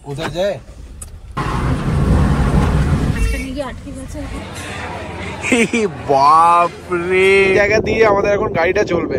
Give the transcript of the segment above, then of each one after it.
কোথায় যায় বাপরে, জায়গা দিয়ে আমাদের এখন গাড়িটা চলবে।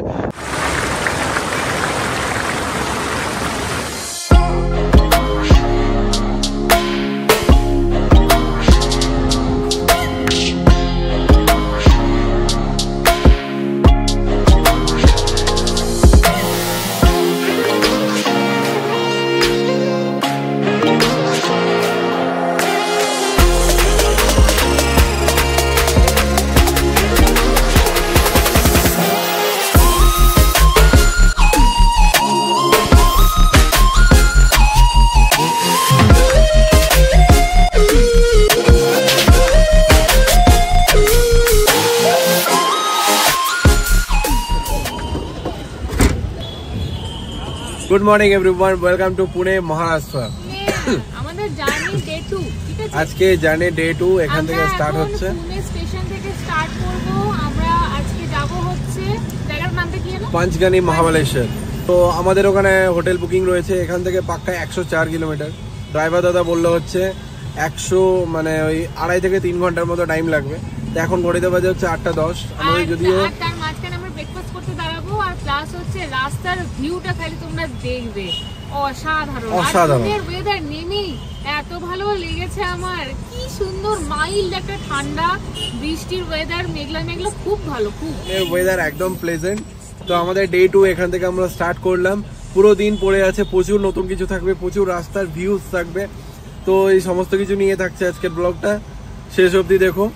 Good morning everyone, welcome to Pune Maharashtra. আমাদের জার্নি ডে 2, ঠিক আছে? আজকে জার্নি ডে 2 এখান থেকে স্টার্ট হচ্ছে। পুনে স্টেশন থেকে স্টার্ট করব। আমরা আজকে যাব হচ্ছে জায়গার নামটা কি হলো? পাঁচগানি মহাবালেশ্বর। তো আমাদের ওখানে হোটেল বুকিং রয়েছে। এখান থেকে পাক্কা 104 কিলোমিটার। ড্রাইভার দাদা বললো হচ্ছে 100 মানে ওই 2.5 থেকে 3 ঘন্টার মতো টাইম লাগবে। তো এখন ঘড়িতে বাজে হচ্ছে 8:10। আমাদের যদিও তার মাঝখানে আমরা ব্রেকফাস্ট করতে দাঁড়াবো। আর প্লাস হচ্ছে রাস্তার ভিউটা খালি তোমরা দেখবে, অসাধারণ। আর ওয়েদার নেমেই এত ভালো লেগেছে আমার, কি সুন্দর মাইল্ড একটা ঠান্ডা বৃষ্টির ওয়েদার, মেঘলা মেঘলা, খুব ভালো, খুব ওয়েদার একদম প্লেজেন্ট। তো আমাদের ডে 2 এখান থেকে আমরা স্টার্ট করলাম। পুরো দিন পড়ে আছে, প্রচুর নতুন কিছু থাকবে, প্রচুর রাস্তার ভিউজ থাকবে। তো এই সমস্ত কিছু নিয়ে থাকছে আজকের ব্লগটা, শেষ অবধি দেখো।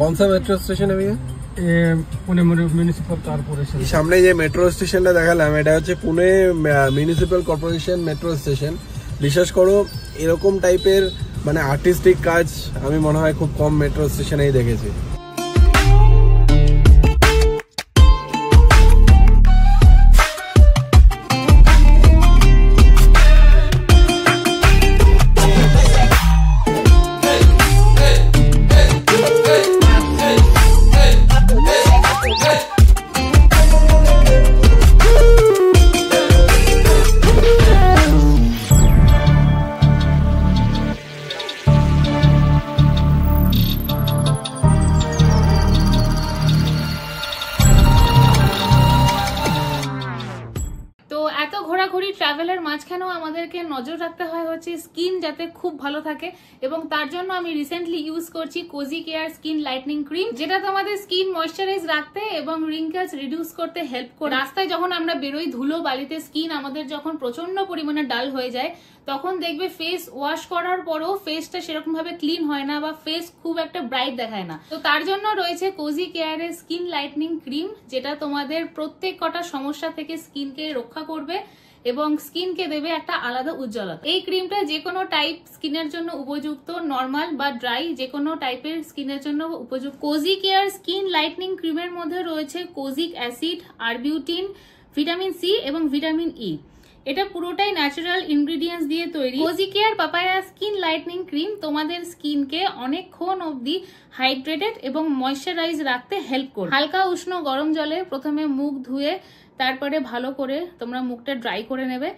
कौन सा मेट्रो स्टेशन है भैया? Pune municipal corporation. सामने যে মেট্রো স্টেশনটা দেখালাম, এটা হচ্ছে Pune municipal corporation metro station. বিশ্বাস করো, এরকম টাইপের মানে আর্টিস্টিক কাজ আমি মনে হয় খুব কম মেট্রো স্টেশনেই দেখেছি। ট্রাভেলের মাঝখানেও আমাদেরকে নজর রাখতে হয় হচ্ছে স্কিন যাতে খুব ভালো থাকে, এবং তার জন্য আমি রিসেন্টলি ইউজ করছি cosy care skin lightening cream, যেটা তোমাদের স্কিন ময়শ্চারাইজ রাখতে এবং রিঙ্কেলস রিডিউস করতে হেল্প করে। রাস্তায় যখন আমরা বেরোই ধুলো বালিতে, স্কিন আমাদের যখন প্রচন্ড পরিমাণে ডাল হয়ে যায়, তখন দেখবে ফেস ওয়াশ করার পরও ফেসটা সেরকম ভাবে ক্লিন হয় না বা ফেস খুব একটা ব্রাইট দেখায় না। তো তার জন্য রয়েছে কোজি কেয়ারের স্কিন লাইটনিং ক্রিম, যেটা তোমাদের প্রত্যেক কটা সমস্যা থেকে স্কিনকে রক্ষা করবে এবং স্কিনকে দেবে একটা আলাদা উজ্জ্বলতা। এই ক্রিমটা যে কোনো টাইপ স্কিনের জন্য উপযুক্ত, নর্মাল বা ড্রাই যে কোনো টাইপের স্কিনের জন্য উপযুক্ত। কোজি কেয়ার স্কিন লাইটনিং ক্রিমের মধ্যে রয়েছে kojic acid, arbutin, vitamin C এবং ভিটামিন ই। এটা পুরোটাই ন্যাচারাল ইনগ্রেডিয়েন্টস দিয়ে তৈরি। Kozi care papaya skin lightening cream তোমাদের স্কিনকে অনেকক্ষণ অবধি হাইড্রেটেড এবং ময়শ্চারাইজ রাখতে হেল্প করবে। হালকা উষ্ণ গরম জলে প্রথমে মুখ ধুয়ে তারপরে ভালো করে তোমরা মুখটা ড্রাই করে নেবে।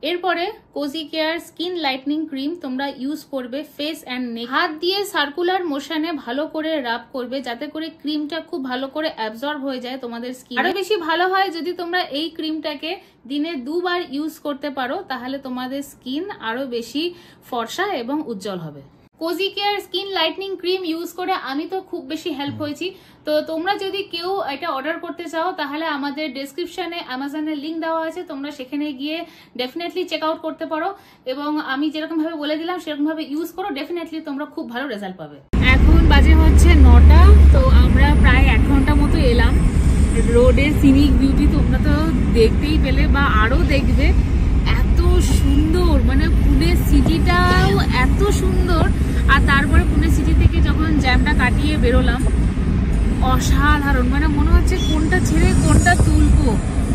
এরপরে cosy care skin lightening cream তোমরা ইউজ করবে ফেস অ্যান্ড নেক। হাত দিয়ে সার্কুলার মোশনে ভালো করে রাব করবে, যাতে করে ক্রিমটা খুব ভালো করে অ্যাবজর্ব হয়ে যায় তোমাদের স্কিন। আরো বেশি ভালো হয় যদি তোমরা এই ক্রিমটাকে দিনে 2 বার ইউজ করতে পারো, তাহলে তোমাদের স্কিন আরো বেশি ফর্সা এবং উজ্জ্বল হবে। Cosy care skin lightening cream use করে আমি তো খুব বেশি হেল্প হয়েছি। তো তোমরা যদি কেউ এটা অর্ডার করতে চাও, তাহলে আমাদের ডেসক্রিপশনে অ্যামাজনের লিঙ্ক দেওয়া আছে, তোমরা সেখানে গিয়ে ডেফিনেটলি চেক আউট করতে পারো এবং আমি যেরকম ভাবে বলে দিলাম সেরকম ভাবে ইউজ করো, ডেফিনেটলি তোমরা খুব ভালো রেজাল্ট পাবে। এখন বাজে হচ্ছে 9টা। তো আমরা প্রায় 1 ঘন্টা মতো এলাম। রোডের সিনিক বিউটি তোমরা তো দেখতেই পেলে বা আরো দেখবে, এত সুন্দর, মানে পুনে সিটিটাও এত সুন্দর। আর তারপরে পুনে সিটি থেকে যখন জ্যামটা কাটিয়ে বেরোলাম, অসাধারণ, মানে মনে হচ্ছে কোনটা ছেড়ে কোনটা তুলবো।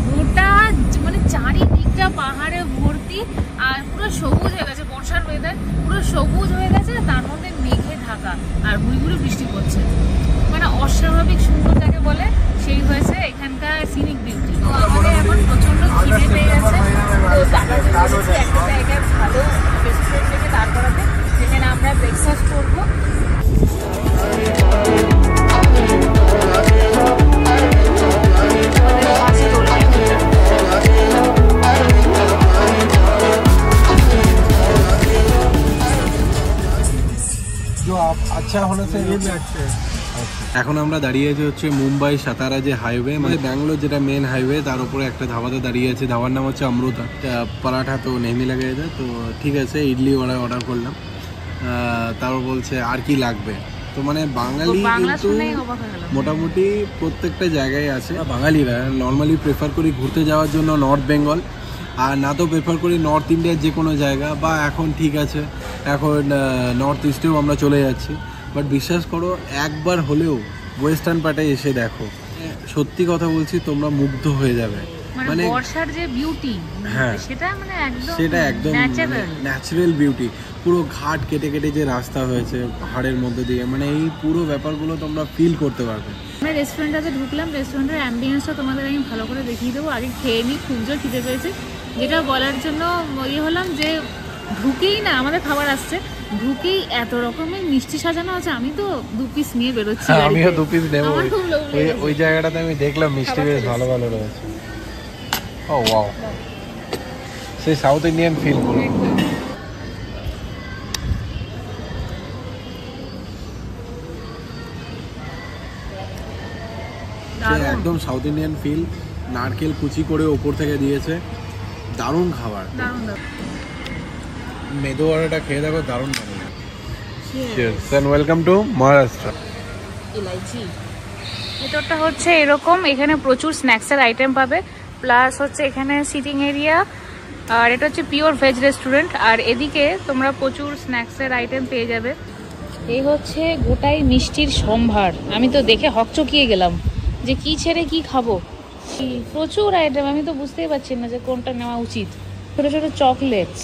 গোটা মানে চারিদিকটা পাহাড়ে ভর্তি আর পুরো সবুজ হয়ে গেছে, বর্ষার ওয়েদার পুরো সবুজ হয়ে গেছে, তার মধ্যে মেঘে ঢাকা আর গুঁড়ি বৃষ্টি পড়ছে, মানে অস্বাভাবিক সুন্দর যাকে বলে সেই হয়েছে এখানকার সিনিক বিউটি। তো আমাদের এখন এসেছি একটা জায়গায় ভালো রেস্টুরেন্ট থেকে দাঁড় করাতে, যেখানে আমরা ব্রেকফাস্ট করবো। আচ্ছা এখন আমরা দাঁড়িয়ে আছি হচ্ছে মুম্বাই সাতারা যে হাইওয়ে, মানে ব্যাঙ্গালোর যেটা মেন হাইওয়ে, তার উপরে একটা ধাবাতে দাঁড়িয়ে আছে। ধাবার নাম হচ্ছে অমৃতা। পরাঠা তো নেমে লেগে গেছে, তো ঠিক আছে ইডলি অর্ডার করলাম। তারপর বলছে আর কি লাগবে, তো মানে বাঙালি কিন্তু মোটামুটি প্রত্যেকটা জায়গায় আছে। বাঙালিরা নর্মালি প্রেফার করি ঘুরতে যাওয়ার জন্য নর্থ বেঙ্গল, আর না তো প্রেফার করি নর্থ ইন্ডিয়ার যে কোনো জায়গা, বা এখন ঠিক আছে এখন নর্থ ইস্টেও আমরা চলে যাচ্ছি। বাট বিশ্বাস করো একবার হলেও ওয়েস্টার্ন পার্টে এসে দেখো, সত্যি কথা বলছি তোমরা মুগ্ধ হয়ে যাবে। মানে বর্ষার যে বিউটি, হ্যাঁ সেটা একদম ন্যাচারাল বিউটি। পুরো ঘাট কেটে কেটে যে রাস্তা হয়েছে পাহাড়ের মধ্যে দিয়ে, মানে এই পুরো ব্যাপারগুলো তোমরা ফিল করতে পারবে। আমরা রেস্টুরেন্টটাতে ঢুকলাম, রেস্টুরেন্টের অ্যাম্বিয়েন্সটা তোমাদের আমি ভালো করে দেখিয়ে দেবো। আগে খেয়ে নিই, খুব জোর খিদে পেয়েছে। যেটা বলার জন্য হলাম যে ঢুকেই না আমাদের খাবার আসছে, ঢুকেই এত রকমের মিষ্টি সাজানো আছে। আমি তো 2 পিস নিয়ে বেরোচ্ছি। আমিও 2 পিস নেব। ওই জায়গাটাতে আমি দেখলাম মিষ্টি বেশ ভালো ভালো রয়েছে। ও ওয়াও, সেই সাউথ ইন্ডিয়ান ফিল পুরো। একদম সাউথ ইন্ডিয়ান ফিল। নারকেল কুচি করে ওপর থেকে দিয়েছে, দারুণ খাবার। মেদু বড়াটা খেয়ে দেখো, দারুণ লাগে। Cheers and welcome to Maharashtra. ইলাইচি ভেতরটা হচ্ছে এরকম, এখানে প্রচুর স্ন্যাক্সের আইটেম পাবে, প্লাস হচ্ছে এখানে সিটিং এরিয়া, আর এটা হচ্ছে পিওর ভেজ রেস্টুরেন্ট। আর এদিকে তোমরা প্রচুর স্ন্যাক্সের আইটেম পেয়ে যাবে। এই হচ্ছে গোটাই মিষ্টির সম্ভার। আমি তো দেখে হকচকিয়ে গেলাম যে কি ছেড়ে কি খাবো। প্রচুর আইটেম, আমি তো বুঝতেই পারছি না যে কোনটা নেওয়া উচিত। ছোট ছোট চকলেটস,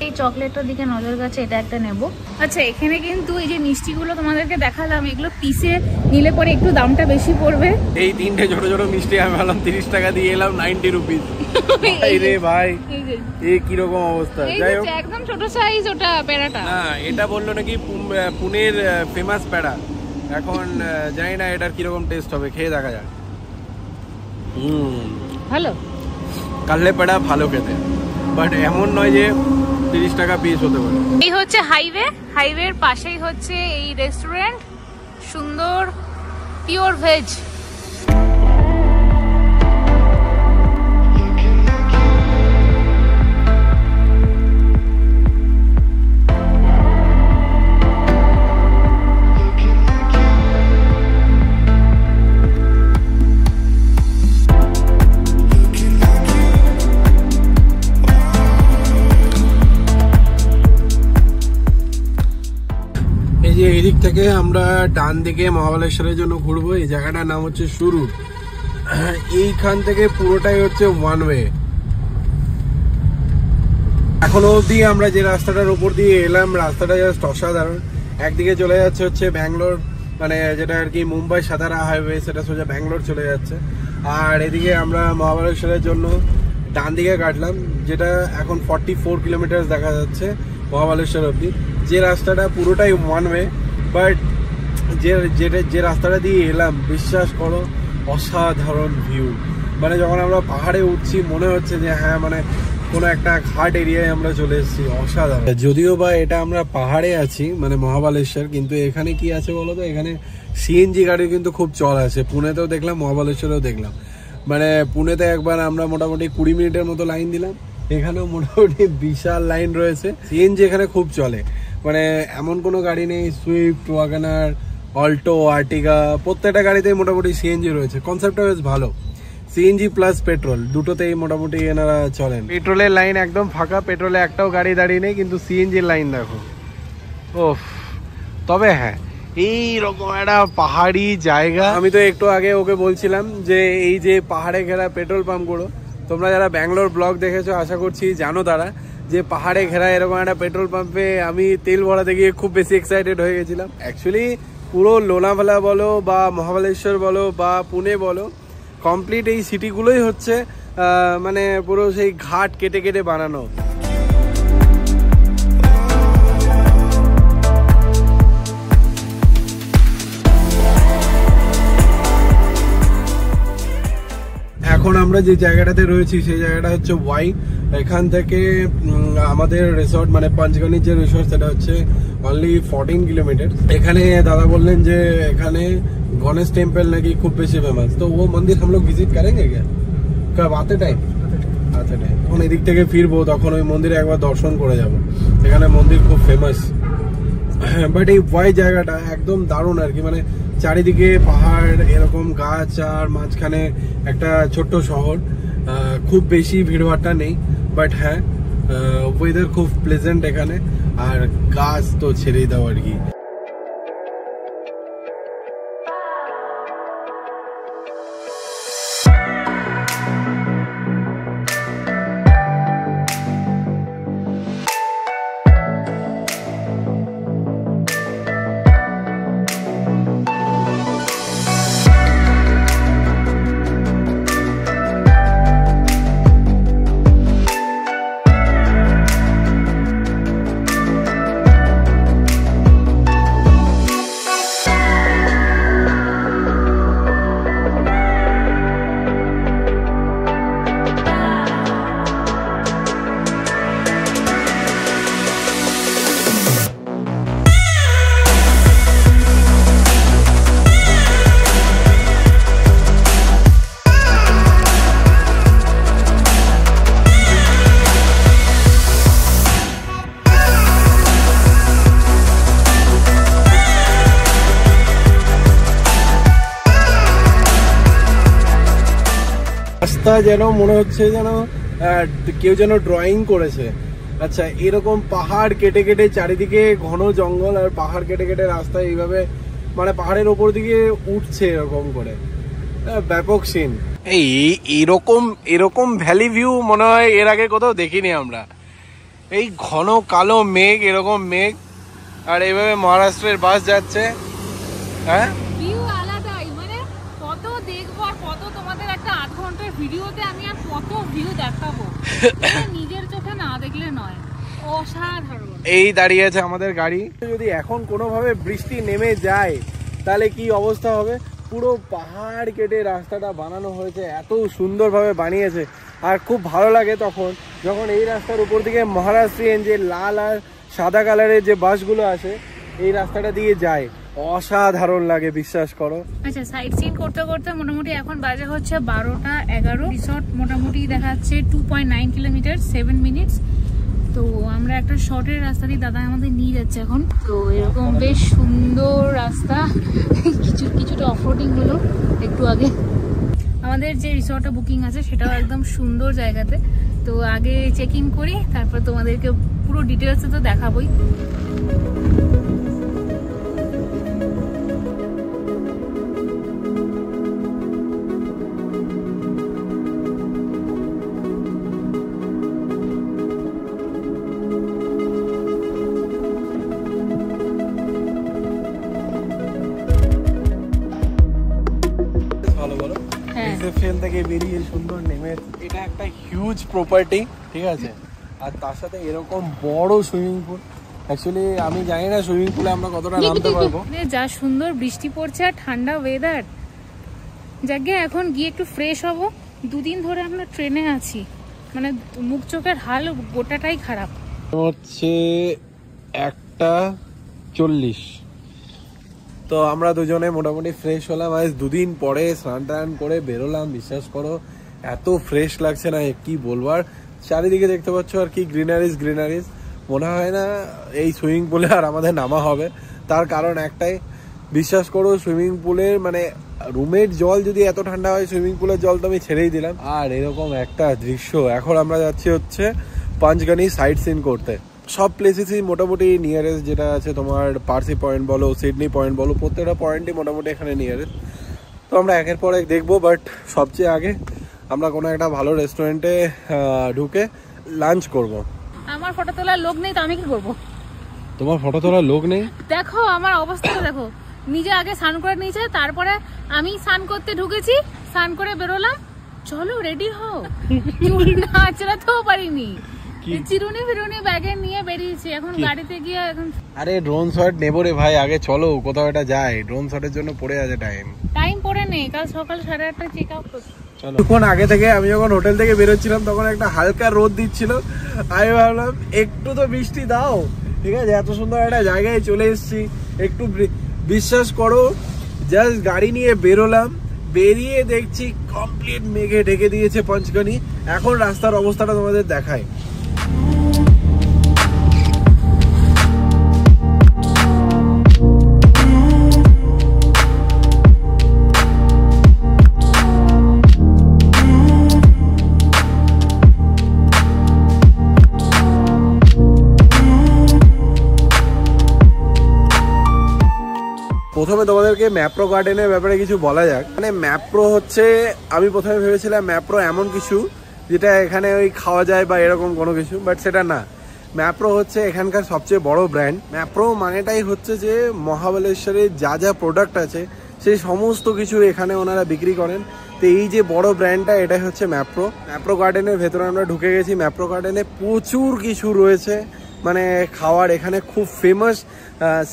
এই চকলেটটার দিকে নজর গেছে, এটা একটা নেব। আচ্ছা এখানে কিন্তু এই যে মিষ্টিগুলো তোমাদেরকে দেখালাম, এগুলো পিসে নিলে পরে একটু দামটা বেশি পড়বে। এই 3টে ছোট ছোট মিষ্টি আমি ভাবলাম 30 টাকা দিয়ে এলাম, 90 রুপিস। রে ভাই এই কিরকম অবস্থা। যাই হোক একদম ছোট সাইজ ওটা পেড়াটা। না এটা বললো নাকি পুনের ফেমাস পেড়া। এখন জানি না এটার কিরকম টেস্ট হবে, খেয়ে দেখা যাক। ভালো কাল্লে পেড়া ভালো খেতে, বাট এমন নয় যে 30 টাকা পিস হতে পারে। এই হচ্ছে হাইওয়ে, হাইওয়ের পাশেই হচ্ছে এই রেস্টুরেন্ট, সুন্দর পিওর ভেজ। এই দিক থেকে আমরা ডান দিকে মহাবালেশ্বরের জন্য ঘুরবো। এই জায়গাটার নাম হচ্ছে সুরুর। এইখান থেকে পুরোটাই হচ্ছে ওয়ান ওয়ে। এখনো অবধি আমরা যে রাস্তাটার উপর দিয়ে এলাম, রাস্তাটা জাস্ট অসাধারণ। একদিকে চলে যাচ্ছে হচ্ছে ব্যাঙ্গালোর, মানে যেটা আর কি মুম্বাই সাতারা হাইওয়ে, সেটা সোজা ব্যাঙ্গালোর চলে যাচ্ছে। আর এদিকে আমরা মহাবালেশ্বরের জন্য ডান দিকে কাটলাম, যেটা এখন 44 কিলোমিটার দেখা যাচ্ছে মহাবালেশ্বর অবধি। যে রাস্তাটা পুরোটাই ওয়ান ওয়ে, বাট যে রাস্তাটা দিয়ে এলাম বিশ্বাস করো অসাধারণ ভিউ। মানে যখন আমরা পাহাড়ে উঠছি মনে হচ্ছে যে হ্যাঁ মানে কোনো একটা ঘাট এরিয়ায় আমরা চলে এসেছি, অসাধারণ। যদিও বা এটা আমরা পাহাড়ে আছি মানে মহাবালেশ্বর, কিন্তু এখানে কি আছে বলতো, এখানে সিএনজি গাড়ির কিন্তু খুব চল আছে। পুনেতেও দেখলাম, মহাবালেশ্বরেও দেখলাম। মানে পুনেতে একবার আমরা মোটামুটি 20 মিনিটের মতো লাইন দিলাম, এখানেও মোটামুটি বিশাল লাইন রয়েছে। সিএনজি এখানে খুব চলে, মানে এমন কোনো গাড়ি নেই। সুইফট, ওয়াগনার, অল্টো, আর্টিগা প্রত্যেকটা গাড়িতেই মোটামুটি সিএনজি রয়েছে। কনসেপ্টটা বেশ ভালো। সিএনজি প্লাস পেট্রোল দুটোতেই মোটামুটি এনারা চলেন। পেট্রোলের লাইন একদম ফাঁকা, পেট্রোলে একটাও গাড়ি দাঁড়িয়ে নেই, কিন্তু সিএনজির লাইন দেখো। ওফ, তবে হ্যাঁ এইরকম একটা পাহাড়ি জায়গা। আমি তো একটু আগে ওকে বলছিলাম যে এই যে পাহাড়ে ঘেরা পেট্রোল পাম্পগুলো, তোমরা যারা ব্যাঙ্গালোর ব্লগ দেখেছো আশা করছি জানো তারা, যে পাহাড়ে ঘেরা এরকম একটা পেট্রোল পাম্পে আমি তেল ভরাতে গিয়ে খুব বেশি এক্সাইটেড হয়ে গেছিলাম। অ্যাকচুয়ালি পুরো লোনাভালা বলো বা মহাবালেশ্বর বলো বা পুনে বলো, কমপ্লিট এই সিটিগুলোই হচ্ছে মানে পুরো সেই ঘাট কেটে কেটে বানানো। এখন আমরা যে জায়গাটাতে রয়েছি সেই জায়গাটা হচ্ছে ওয়াই। এখান থেকে আমাদের রিসর্ট মানে পাঞ্চগনির যে রিসর্ট সেটা হচ্ছে অনলি 14 কিলোমিটার। এখানে দাদা বললেন যে এখানে गणेश टेम्पल नाकि खूब बेसी फेमस, तो वो मंदिर हम लोग विजिट करेंगे क्या कब आते टाइम? আচ্ছা এখন এদিক থেকে ফিরবো তখন ওই মন্দিরে একবার দর্শন করে যাব। এখানে মন্দির খুব ফেমাস, বাট এই ওয়াই জায়গাটা একদম দারুণ আর কি, মানে চারিদিকে পাহাড়, এরকম গাছ, আর মাঝখানে একটা ছোট্ট শহর। খুব বেশি ভিড়ভাট্টা নেই, বাট হ্যাঁ ওয়েদার খুব প্লেজেন্ট এখানে, আর গাছ তো ছেড়েই দাও আর কি। রাস্তা যেন মনে হচ্ছে যেন কেউ যেন ড্রয়িং করেছে। আচ্ছা, এরকম পাহাড় কেটে কেটে চারিদিকে ঘন জঙ্গল, আর পাহাড় কেটে কেটে রাস্তা এইভাবে মানে পাহাড়ের ওপর দিকে উঠছে এরকম করে, ব্যাপক সিন। এরকম এরকম ভ্যালি ভিউ মনে হয় এর আগে কোথাও দেখিনি আমরা। এই ঘন কালো মেঘ, এরকম মেঘ, আর এইভাবে মহারাষ্ট্রের বাস যাচ্ছে। হ্যাঁ, ভিউ আলাদাই, মানে কত দেখবো আর কত তোমাদের একটা 8 ঘন্টার ভিডিওতে আমি আর কত ভিউ দেখাবো, নিজের চোখে না দেখলে নয়। অসাধারণ। এই দাঁড়িয়ে আছে আমাদের গাড়ি। যদি এখন কোনোভাবে বৃষ্টি নেমে যায় তাহলে কি অবস্থা হবে? পুরো পাহাড় কেটে রাস্তাটা বানানো হয়েছে, এত সুন্দরভাবে বানিয়েছে। আর খুব ভালো লাগে তখন যখন এই রাস্তার উপর দিকে মহারাষ্ট্রিয়ান যে লাল আর সাদা কালারের যে বাসগুলো আছে এই রাস্তাটা দিয়ে যায়, অসাধারণ লাগে, বিশ্বাস করো। আচ্ছা, সাইট সিন করতে করতে মোটামুটি এখন বাজে হচ্ছে 12টা 11। রিসর্ট মোটামুটি দেখাচ্ছে 2.9 কিলোমিটার 7 মিনিটস। তো আমরা একটা শর্টের রাস্তা দিয়ে দাদা আমাদের নিয়ে যাচ্ছে এখন। তো এরকম বেশ সুন্দর রাস্তা, কিছুটা অফরোডিং হলো একটু আগে। আমাদের যে রিসর্টটা বুকিং আছে সেটাও একদম সুন্দর জায়গাতে। তো আগে চেক ইন করি, তারপর তোমাদেরকে পুরো ডিটেলসে তো দেখাবোই। রিসেপশন থেকে বেরিয়ে সুন্দর নেমে, এটা একটা হিউজ প্রপার্টি, ঠিক আছে। আর তার সাথে এরকম বড় সুইমিং পুল। অ্যাকচুয়ালি আমি জানি না সুইমিং পুলে আমরা কতটা নামতে পারবো। যা সুন্দর বৃষ্টি পড়ছে আর ঠান্ডা ওয়েদার, যাকে এখন গিয়ে একটু ফ্রেশ হব। দুদিন ধরে আমরা ট্রেনে আছি, মানে মুখ চোখের হাল গোটাটাই খারাপ। হচ্ছে 1:40। তো আমরা দুজনে মোটামুটি ফ্রেশ হলাম। আজ দুদিন পরে স্নান টান করে বেরোলাম, বিশ্বাস করো এত ফ্রেশ লাগছে না কি বলবার। চারিদিকে দেখতে পাচ্ছ আর কি গ্রিনারিজ গ্রিনারিজ। মনে হয় না এই সুইমিং পুলে আর আমাদের নামা হবে। তার কারণ একটাই, বিশ্বাস করো সুইমিং পুলের মানে রুমের জল যদি এত ঠান্ডা হয়, সুইমিং পুলের জল তো আমি ছেড়েই দিলাম। আর এরকম একটা দৃশ্য। এখন আমরা যাচ্ছি হচ্ছে পাঞ্চগনি সাইট সিন করতে। সব প্লেসেসই মোটামুটি নিয়ারেস্ট, যেটা আছে তোমার পার্সি পয়েন্ট বলো, সিডনি পয়েন্ট বলো, প্রত্যেকটা পয়েন্টই মোটামুটি এখানে নিয়ারেস্ট। তো আমরা একের পর এক দেখবো, বাট সবচেয়ে আগে আমরা কোনো একটা ভালো রেস্টুরেন্টে ঢুকে লাঞ্চ করব। আমার ফটো তোলার লোক নেই, তো আমি কি করবো? তোমার ফটো তোলার লোক নেই? দেখো আমার অবস্থাটা দেখো, নিজে আগে স্নান করে নিয়েছে, তারপরে আমি স্নান করতে ঢুকেছি, স্নান করে বেরোলাম। চলো রেডি হও, চুল নাচড়াতেও পারিনি, চিরুনি ফিরুনি ব্যাগে নিয়ে বেরিয়েছি। এখন গাড়িতে গিয়ে এখন আরে ড্রোন শট নেবো রে ভাই, আগে চলো কোথাও একটা যাই। ড্রোন শটের জন্য পড়ে আছে টাইম পড়ে নেই, কাল সকাল 8:30 চেক আউট করছি। কিছুক্ষণ আগে থেকে আমি যখন হোটেল থেকে বেরোচ্ছিলাম তখন একটা হালকা রোদ দিচ্ছিল, আমি ভাবলাম একটু তো বৃষ্টি দাও, ঠিক আছে, এত সুন্দর একটা জায়গায় চলে এসেছি, একটু বিশ্বাস করো জাস্ট গাড়ি নিয়ে বেরোলাম, বেরিয়ে দেখছি কমপ্লিট মেঘে ঢেকে দিয়েছে পঞ্চগনি। এখন রাস্তার অবস্থাটা তোমাদের দেখায়। প্রথমে তোমাদেরকে ম্যাপ্রো গার্ডেনের ব্যাপারে কিছু বলা যাক। মানে ম্যাপ্রো হচ্ছে, আমি প্রথমে ভেবেছিলাম ম্যাপ্রো এমন কিছু যেটা এখানে ওই খাওয়া যায় বা এরকম কোনো কিছু, বাট সেটা না। ম্যাপ্রো হচ্ছে এখানকার সবচেয়ে বড় ব্র্যান্ড। ম্যাপ্রো মানেটাই হচ্ছে যে মহাবালেশ্বরে যা যা প্রোডাক্ট আছে সেই সমস্ত কিছু এখানে ওনারা বিক্রি করেন। তো এই যে বড় ব্র্যান্ডটা, এটাই হচ্ছে ম্যাপ্রো। ম্যাপ্রো গার্ডেনের ভেতরে আমরা ঢুকে গেছি। ম্যাপ্রো গার্ডেনে প্রচুর কিছু রয়েছে মানে খাওয়ার। এখানে খুব ফেমাস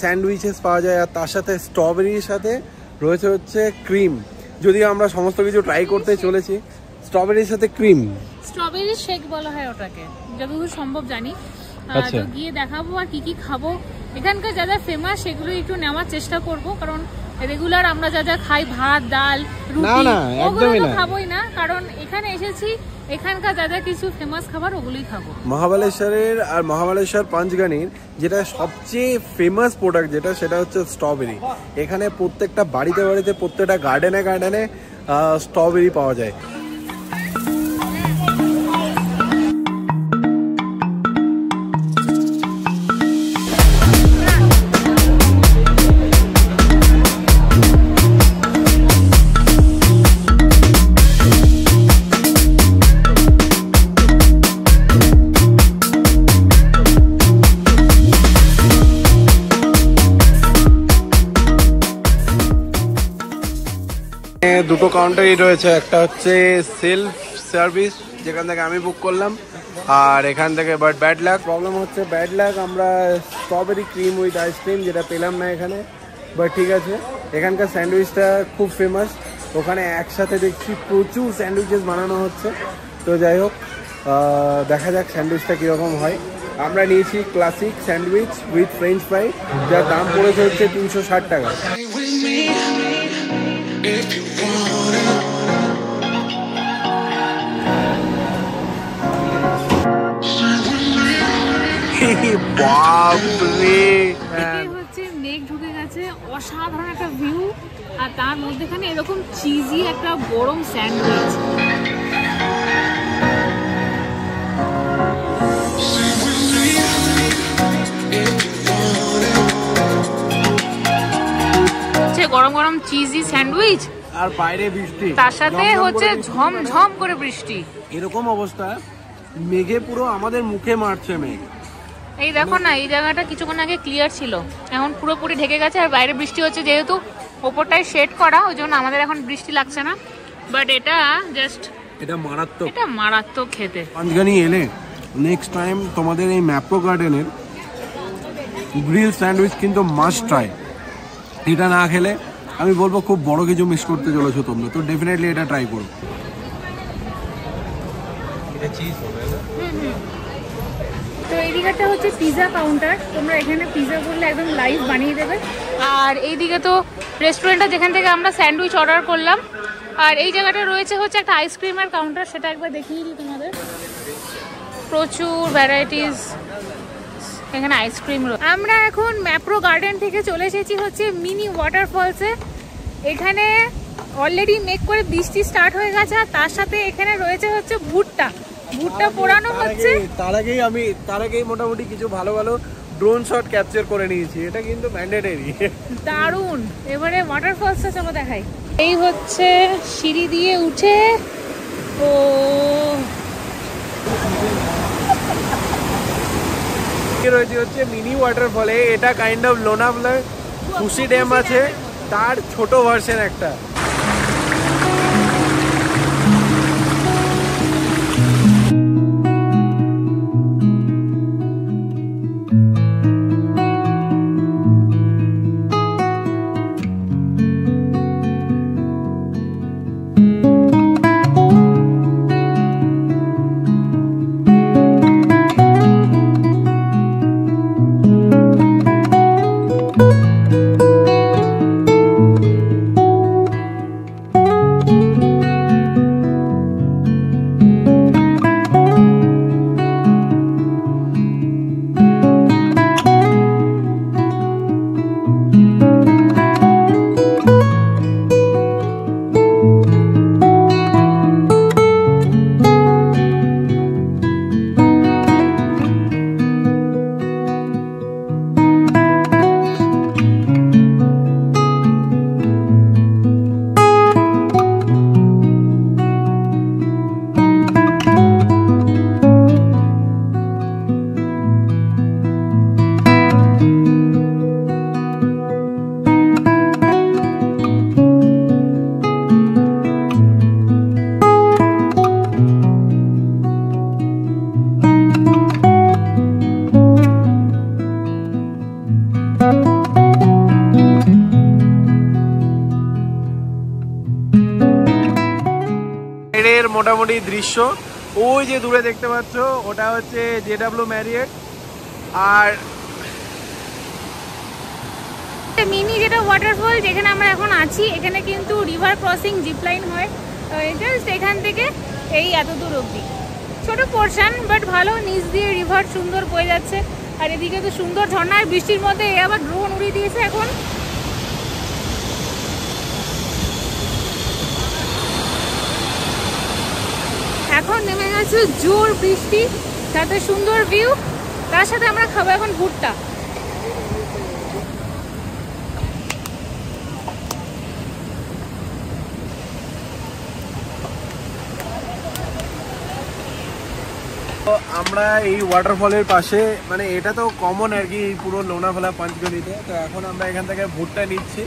স্যান্ডউইচেস পাওয়া যায়, আর তার সাথে স্ট্রবেরির সাথে রয়েছে হচ্ছে ক্রিম। যদিও আমরা সমস্ত কিছু ট্রাই করতে চলেছি। স্ট্রবেরির সাথে ক্রিম, স্ট্রবেরি শেক বলা হয় ওটাকে, যতদূর সম্ভব জানি। তো গিয়ে দেখাবো আর কি কি খাবো। এখানকার যা যা ফেমাস সেগুলো একটু নেওয়ার চেষ্টা করব, কারণ রেগুলার আমরা যা যা খাই ভাত ডাল রুটি ওগুলো তো খাবোই না, কারণ এখানে এসেছি এখানকার যা যা কিছু ফেমাস খাবার ওগুলোই খাবো। মহাবালেশ্বরের আর মহাবালেশ্বর পঞ্চগনির যেটা সবচেয়ে ফেমাস প্রোডাক্ট যেটা, সেটা হচ্ছে স্ট্রবেরি। এখানে প্রত্যেকটা বাড়িতে বাড়িতে, প্রত্যেকটা গার্ডেনে গার্ডেনে স্ট্রবেরি পাওয়া যায়। দুটো কাউন্টারই রয়েছে, একটা হচ্ছে সেলফ সার্ভিস যেখান থেকে আমি বুক করলাম, আর এখান থেকে বাট ব্যাড লাক, প্রবলেম হচ্ছে ব্যাড লাক, আমরা স্ট্রবেরি ক্রিম উইথ আইসক্রিম যেটা পেলাম না এখানে। বাট ঠিক আছে, এখানকার স্যান্ডউইচটা খুব ফেমাস। ওখানে একসাথে দেখছি প্রচুর স্যান্ডউইচেস বানানো হচ্ছে। তো যাই হোক, দেখা যাক স্যান্ডউইচটা কীরকম হয়। আমরা নিয়েছি classic sandwich with French fry, যার দাম পড়েছে হচ্ছে 360 টাকা। হচ্ছে মেঘ ঢুকে গেছে, অসাধারণ একটা ভিউ, আর তার মধ্যেখানে এরকম চিজি একটা গরম স্যান্ডউইচ। গরম গরম চিজি স্যান্ডউইচ আর বাইরে বৃষ্টি, তার সাথে হচ্ছে ঝমঝম করে বৃষ্টি। এরকম অবস্থা, মেঘে পুরো আমাদের মুখে মারছে মেঘ। এই দেখো না, এই জায়গাটা কিছুক্ষণ আগে ক্লিয়ার ছিল, এখন পুরোপুরি ঢেকে গেছে, আর বাইরে বৃষ্টি হচ্ছে। যেহেতু ওপরটায় শেড করা, ওই জন্য আমাদের এখন বৃষ্টি লাগছে না, বাট এটা জাস্ট এটা মারাত্মক, এটা মারাত্মক খেতে। পঞ্চগনি এলে নেক্সট টাইম তোমাদের এই ম্যাপ্রো গার্ডেনের গ্রিল স্যান্ডউইচ কিন্তু মাস্ট ট্রাই। এটা না খেলে আমি বলবো খুব বড় কিছু মিস করতে চলেছো তোমরা। তো ডেফিনেটলি এটা ট্রাই করো। এটা চিজ হবে না? তো এই দিকটা হচ্ছে পিজা কাউন্টার, তোমরা এখানে পিজা করলে একদম লাইভ বানিয়ে দেবে। আর এই দিকে তো রেস্টুরেন্টটা যেখান থেকে আমরা স্যান্ডউইচ অর্ডার করলাম। আর এই জায়গাটা রয়েছে হচ্ছে একটা আইসক্রিমের কাউন্টার, সেটা একবার দেখিয়ে দিই তোমাদের। প্রচুর ভ্যারাইটিস এখানে আইসক্রিম রয়েছে। আমরা এখন ম্যাপ্রো গার্ডেন থেকে চলে এসেছি হচ্ছে মিনি ওয়াটারফলসে। এখানে অলরেডি মেক করে বৃষ্টি স্টার্ট হয়ে গেছে, আর তার সাথে এখানে রয়েছে হচ্ছে ভুট্টা পোড়ানো হচ্ছে। তার আগেই মোটামুটি কিছু ভালো ভালো ড্রোন শট ক্যাপচার করে নিয়েছি, এটা কিন্তু ম্যান্ডেটরি। দারুণ। এবারে ওয়াটারফলসটা চলো দেখাই। এই হচ্ছে সিঁড়ি দিয়ে উঠে, ও রয়েছে হচ্ছে মিনি ওয়াটারফলে। এটা কাইন্ড অফ লোনাভালার খুশি ড্যাম আছে, তার ছোট ভার্সন একটা। দৃশ্য। ওই যে দূরে দেখতে পাচ্ছ ওটা হচ্ছে JW ম্যারিয়েট। আর মিনি যেটা ওয়াটারফল যেখানে আমরা এখন আছি, এখানে কিন্তু রিভার ক্রসিং জিপলাইন হয় জাস্ট এখান থেকে এই এত দূর অবধি, ছোট পোর্শন বাট ভালো, নিচ দিয়ে রিভার সুন্দর বয়ে যাচ্ছে। আর এদিকে তো সুন্দর ঝর্ণা, আর বৃষ্টির মধ্যে এ আবার ড্রোন উড়িয়ে দিয়েছে। এখন নেমে গেছে জোর বৃষ্টি, সাথে সুন্দর ভিউ, তার সাথে আমরা খাবো এখন ভুট্টা। আমরা এই ওয়াটারফলের পাশে, মানে এটা তো কমন আর কি পুরো লোনাভালা পাঁচগলিতে। তো এখন আমরা এখান থেকে ভুট্টা নিচ্ছি,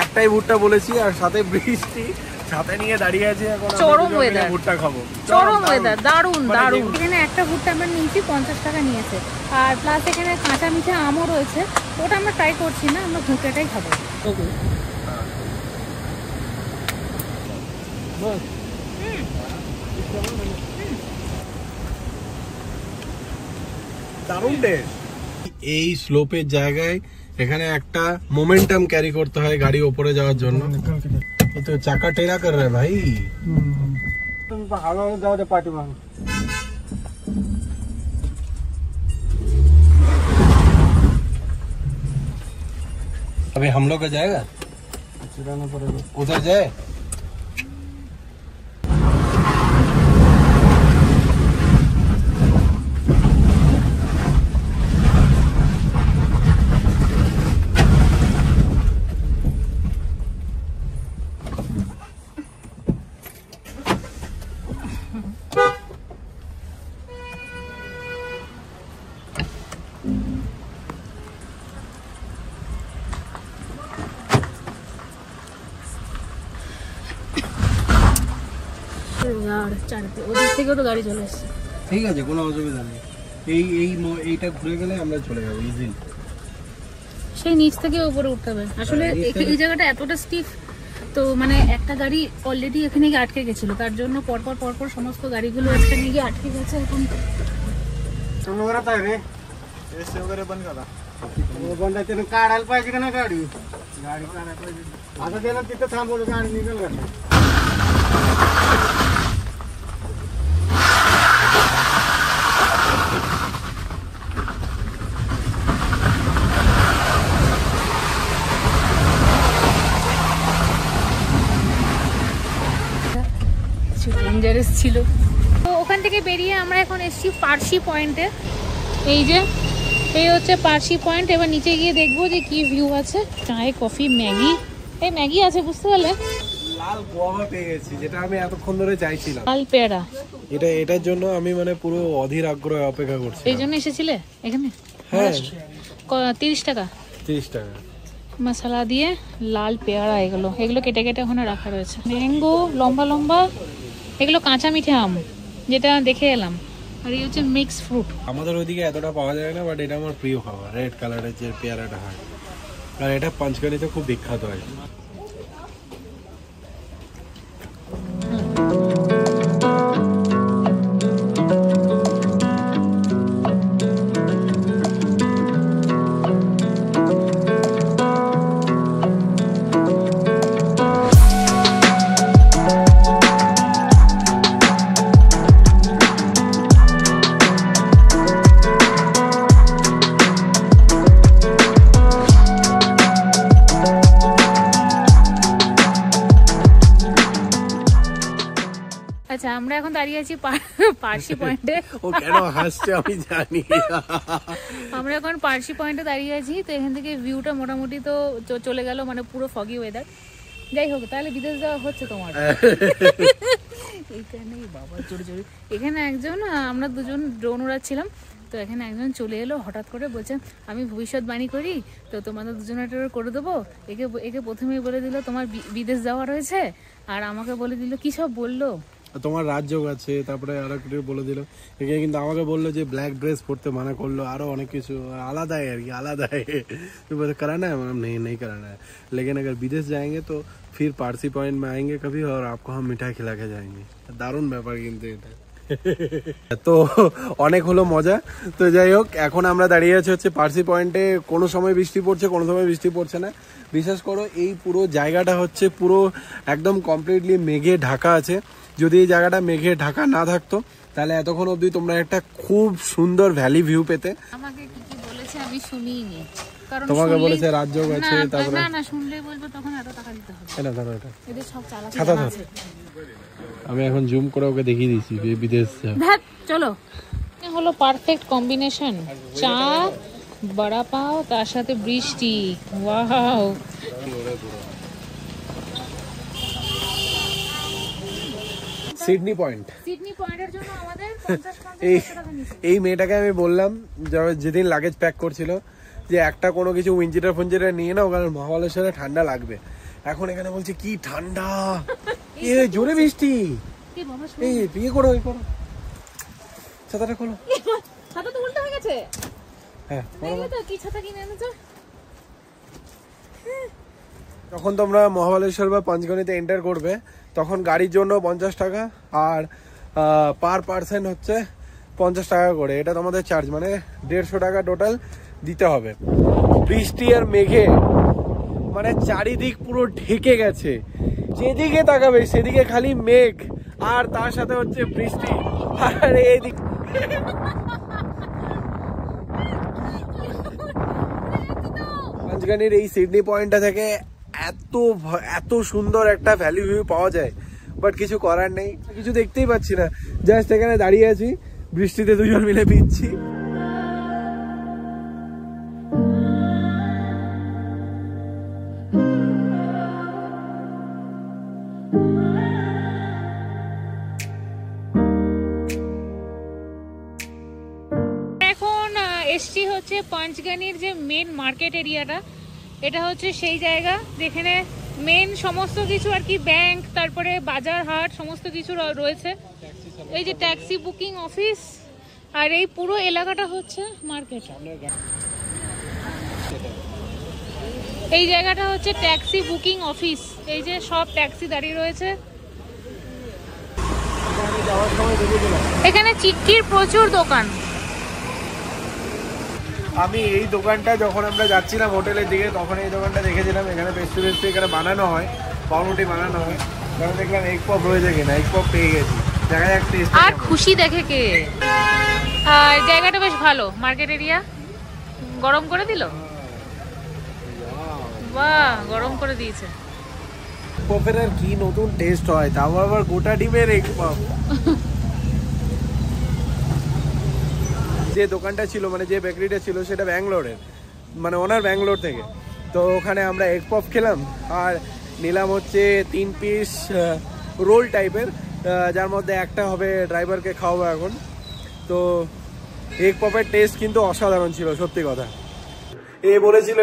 একটাই ভুট্টা বলেছি, আর সাথে বৃষ্টি সাথে নিয়ে দাঁড়িয়ে আছি। এখন চরম ওয়েদার, ভুট্টা খাবো, চরম ওয়েদার, দারুণ দারুণ। এখানে একটা ভুট্টা আমরা নিয়েছি 50 টাকা নিয়েছে, আর প্লাস এখানে কাঁচা মিঠা আমও রয়েছে, ওটা আমরা ট্রাই করছি না, আমরা ভুট্টাটাই খাবো। দারুণ টেস্ট। এই স্লোপের জায়গায় এখানে একটা মোমেন্টাম ক্যারি করতে হয় গাড়ি ওপরে যাওয়ার জন্য। এই তো চাকা টেরা কর রে ভাই। হাওয়া দাও দে পার্টি বাং। अभी हम लोग का जाएगा, चिराना पड़ेगा। उधर जाए। ওদিক থেকেও তো গাড়ি চলে এসছে। ঠিক আছে, কোনো অসুবিধা নেই। এইটা ঘুরে গেলে আমরা চলে যাবো ইজিলি। সেই নিচ থেকে উপরে উঠতে হবে আসলে। এই জায়গাটা এতটা স্টিফ, তো মানে একটা গাড়ি অলরেডি এখানে গিয়ে আটকে গেছিল, তার জন্য পরপর পরপর সমস্ত গাড়িগুলো এখানে গিয়ে আটকে গেছে। এখন वगैरे काय रे एसी वगैरे बंद करा, बंद आहे त्यानं काढायला पाहिजे का नाही गाडी, गाडी काढायला पाहिजे आता त्यानं तिथं थांबवलं, गाडी निघेल का? ডেঞ্জারাস ছিল। তো ওখান থেকে বেরিয়ে আমরা এখন এসেছি পার্সি পয়েন্টে। এই যে এই হচ্ছে পার্সি পয়েন্ট। এবার নিচে গিয়ে দেখবো যে কি ভিউ আছে। চায়, কফি, ম্যাগি, এই ম্যাগি আছে, বুঝতে পারলে। লাল গোয়া পেয়ে গেছি, যেটা আমি এতক্ষণ ধরে চাইছিলাম। লাল পেয়ারা, এটার জন্য আমি মানে পুরো অধীর আগ্রহে অপেক্ষা করছি। এই জন্য এসেছিলে এখানে? হ্যাঁ, 30 টাকা 30 টাকা মশলা দিয়ে লাল পেয়ারা। এগুলো কেটে কেটে ওখানে রাখা রয়েছে। ম্যাঙ্গো লম্বা লম্বা, এগুলো কাঁচা মিঠে আম, যেটা দেখে এলাম। আর এই হচ্ছে মিক্স ফ্রুট। আমাদের ওইদিকে এতটা পাওয়া যায় না, বাট এটা আমার প্রিয় খাবার। রেড কালারের যে পেয়ারাটা হয়, আর এটা পাঁচকানিতে খুব বিখ্যাত হয়। আচ্ছা, আমরা এখন দাঁড়িয়ে আছি পার্সি পয়েন্টে। ও কেন হাসছে আমি জানি। আমরা এখন পার্সি পয়েন্টে দাঁড়িয়ে আছি। তো এখান থেকে ভিউটা মোটামুটি তো চলে গেল, মানে পুরো ফগি ওয়েদার। যাই হোক, তাহলে বিদেশ যাওয়া হচ্ছে তোমার? এখানেই বাবা চড়ি চড়ি। এখানে একজন, আমরা দুজন ড্রোন উড়াচ্ছিলাম, তো এখানে একজন চলে এলো হঠাৎ করে, বলছে আমি ভবিষ্যৎবাণী করি, তো তোমাদের দুজনের করে দেবো। একে প্রথমেই বলে দিল তোমার বিদেশ যাওয়া রয়েছে, আর আমাকে বলে দিল কি সব বললো, তোমার রাজযোগ আছে, তারপরে আরো কিছু বলে দিল। এখানে কিন্তু আমাকে বললো যে ব্ল্যাক ড্রেস পরতে মানা করলো, আরো অনেক কিছু আলাদা है यार, आलादा है। तो बोले कराना है, मैम नहीं कराना है, लेकिन अगर विदेश जाएंगे तो फिर पारसी पॉइंट में आएंगे कभी और आपको हम मिठाई खिला के जाएंगे। দারুণ ব্যাপার কিন্তু এটা। তো অনেক হলো মজা। তো যাই হোক, এখন আমরা দাঁড়িয়ে আছি হচ্ছে পার্সি পয়েন্টে। কোনো সময় বৃষ্টি পড়ছে, কোনো সময় বৃষ্টি পড়ছে না। বিশ্বাস করো এই পুরো জায়গাটা হচ্ছে পুরো একদম কমপ্লিটলি মেঘে ঢাকা আছে। যদি এই জায়গাটা মেঘে ঢাকা না থাকতো তাহলে এতক্ষণ অবধি তোমরা একটা খুব সুন্দর ভ্যালি ভিউ পেতে। আমাকে কি কি বলেছে আমি শুনিনি, কারণ তোমাকে বলেছে রাজযোগ আছে, তারপরে না শুনলেই বলবো তখন এত টাকা দিতে হবে। এটা ধরো, এটা এদের সব চালাকি ছাতা ধর। আমি এখন জুম করে ওকে দেখিয়ে দিচ্ছি বিদেশ ধ্যাত চলো। হলো পারফেক্ট কম্বিনেশন, চা বড়া পাও তার সাথে বৃষ্টি। Wow, Sydney point. সিডনি পয়েন্টের জন্য আমাদের 50 টাকা নিয়েছে। এই মেয়েটাকে আমি বললাম যেদিন লাগেজ প্যাক করছিল যে একটা কোনো কিছু উইঞ্জিটার ফুঞ্জিটার নিয়ে নাও, কারণ মহাবালেশ্বরে ঠান্ডা লাগবে। এখন এখানে বলছে কি ঠান্ডা, এ জোরে বৃষ্টি। এই বিয়ে করো, এই করো, ছাতাটা খোলো। ছাতা তো উল্টো হয়ে গেছে। হ্যাঁ, দেখলে তো কি ছাতা কিনে এনেছো। যখন তোমরা মহাবালেশ্বর বা পঞ্চগনিতে এন্টার করবে তখন গাড়ির জন্য 50 টাকা আর পার পার্সন হচ্ছে 50 টাকা করে, এটা তোমাদের চার্জ, মানে 150 টাকা টোটাল দিতে হবে। বৃষ্টি আর মেঘে মানে চারিদিক পুরো ঢেকে গেছে, যেদিকে তাকাবে সেদিকে খালি মেঘ আর তার সাথে হচ্ছে বৃষ্টি। আর এইদিক পঞ্চগনির এই সিডনি পয়েন্টটা থেকে এত সুন্দর একটা ভ্যালি ভিউ পাওয়া যায়, বাট কিছু করার নেই, কিছু দেখতেই পাচ্ছি না। জাস্ট এখানে দাঁড়িয়ে আছি, বৃষ্টিতে দুজন মিলে ভিজছি। এখন এসছি হচ্ছে পঞ্চগনির যে মেন মার্কেট এরিয়াটা, এটা হচ্ছে সেই জায়গা যেখানে মেন সমস্ত কিছু আর কি, ব্যাংক, তারপরে বাজার হাট সমস্ত কিছু রয়েছে। এই যে ট্যাক্সি বুকিং অফিস, আর এই পুরো এলাকাটা হচ্ছে মার্কেট। এই জায়গাটা হচ্ছে ট্যাক্সি বুকিং অফিস, এই যে সব ট্যাক্সি দাঁড়িয়ে রয়েছে। এখানে চিক্কির প্রচুর দোকান। আমি এই দোকানটা যখন আমরা যাচ্ছিলাম হোটেলের দিকে তখন এই দোকানটা দেখেছিলাম। এখানে পেস্ট্রি এখানে বানানো হয়, পাউরুটি বানানো হয়। তখন দেখলাম এগ পপ রয়েছে কিনা, এগ পপ পেয়ে গেছি। দেখা যাক টেস্ট। আর খুশি দেখে কে। আর জায়গাটা বেশ ভালো, মার্কেট এরিয়া। গরম করে দিল, বাহ, গরম করে দিয়েছে। পপের আর কি নতুন টেস্ট হয়, তাও আবার গোটা ডিমের এগ পপ। যে দোকানটা ছিল, মানে যে বেকারিটা ছিল সেটা ব্যাঙ্গালোরের, মানে ওনার ব্যাঙ্গালোর থেকে। তো ওখানে আমরা এগ পপ খেলাম আর নিলাম হচ্ছে 3 পিস রোল টাইপের, যার মধ্যে একটা হবে ড্রাইভারকে খাওয়াবো এখন। তো এগ পপের টেস্ট কিন্তু অসাধারণ ছিল, সত্যি কথা। এ বলেছিল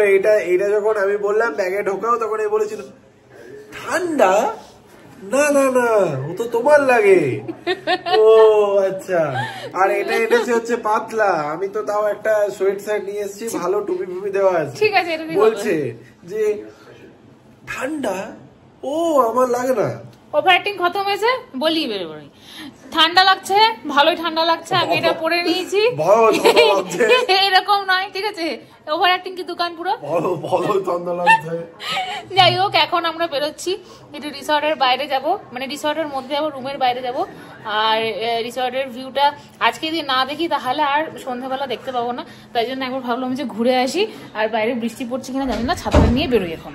এইটা যখন আমি বললাম ব্যাগে ঢোকাও, তখন এ বলেছিল ঠান্ডা, না না না ও তো তোমার লাগে। ও আচ্ছা। আর এটা এনেছে হচ্ছে পাতলা, আমি তো তাও একটা সোয়েট শার্ট নিয়ে এসেছি, ভালো টুপি ফুপি দেওয়া আছে। ঠিক আছে, এটা বলছে যে ঠান্ডা, ও আমার লাগে না। ওভার অ্যাক্টিং খতম হয়েছে, বলি বেরোবো। ঠান্ডা লাগছে, ভালোই ঠান্ডা লাগছে, আমি এটা পরে নিয়েছি। এরকম নয়, ঠিক আছে, ওভার অ্যাক্টিং কি দোকান পুরো। যাই হোক, এখন আমরা বেরোচ্ছি, একটু রিসর্টের বাইরে যাব, মানে রিসর্টের মধ্যে যাবো, রুমের বাইরে যাব। আর রিসর্টের ভিউটা আজকে যদি না দেখি তাহলে আর সন্ধ্যাবেলা দেখতে পাবো না, তাই জন্য একবার ভাবলাম যে ঘুরে আসি। আর বাইরে বৃষ্টি পড়ছে কিনা জানি না, ছাতাটা নিয়ে বেরোই এখন।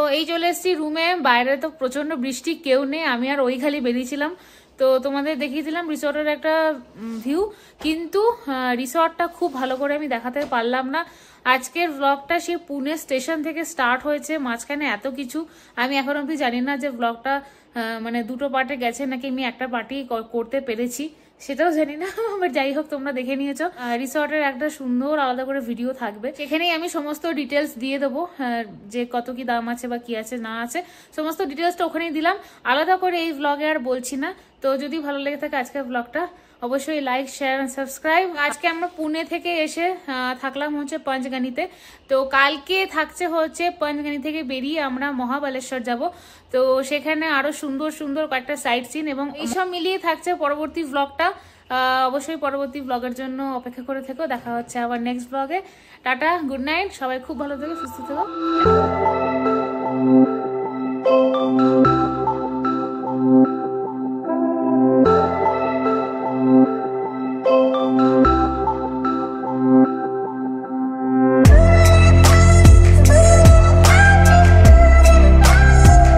তো এই চলে এসেছি রুমে। বাইরে তো প্রচন্ড বৃষ্টি, কেউ নেই, আমি আর ওই খালি বেরিয়েছিলাম। তো তোমাদের দেখিয়ে দিলাম রিসর্টের একটা ভিউ, কিন্তু রিসর্টটা খুব ভালো করে আমি দেখাতে পারলাম না। আজকের ব্লগটা সে পুনে স্টেশন থেকে স্টার্ট হয়েছে, মাঝখানে এত কিছু আমি এখন অবধি জানি না যে ব্লগটা মানে দুটো পার্টে গেছে নাকি আমি একটা পার্টি করতে পেরেছি, সেটাও জানি না। বাট যাই হোক, তোমরা দেখে নিয়েছো। রিসর্টের একটা সুন্দর আলাদা করে ভিডিও থাকবে, সেখানেই আমি সমস্ত ডিটেলস দিয়ে দেবো, যে কত কি দাম আছে বা কি আছে না আছে, সমস্ত ডিটেলসটা ওখানেই দিলাম। আলাদা করে এই ব্লগে আর বলছি না। তো যদি ভালো লেগে থাকে আজকের ব্লগটা, অবশ্যই লাইক, শেয়ার, সাবস্ক্রাইব। আজকে আমরা পুনে থেকে এসে থাকলাম হচ্ছে পঞ্চগানিতে। তো কালকে থাকছে হচ্ছে পঞ্চগানি থেকে বেরিয়ে আমরা মহাবালেশ্বর যাব। তো সেখানে আরো সুন্দর সুন্দর কয়েকটা সাইট সিন এবং এইসব মিলিয়ে থাকছে পরবর্তী ব্লগটা। অবশ্যই পরবর্তী ব্লগের জন্য অপেক্ষা করে থেকো। দেখা হচ্ছে আবার নেক্সট ব্লগে। টাটা, গুড নাইট, সবাই খুব ভালো থেকো, সুস্থ থেকো।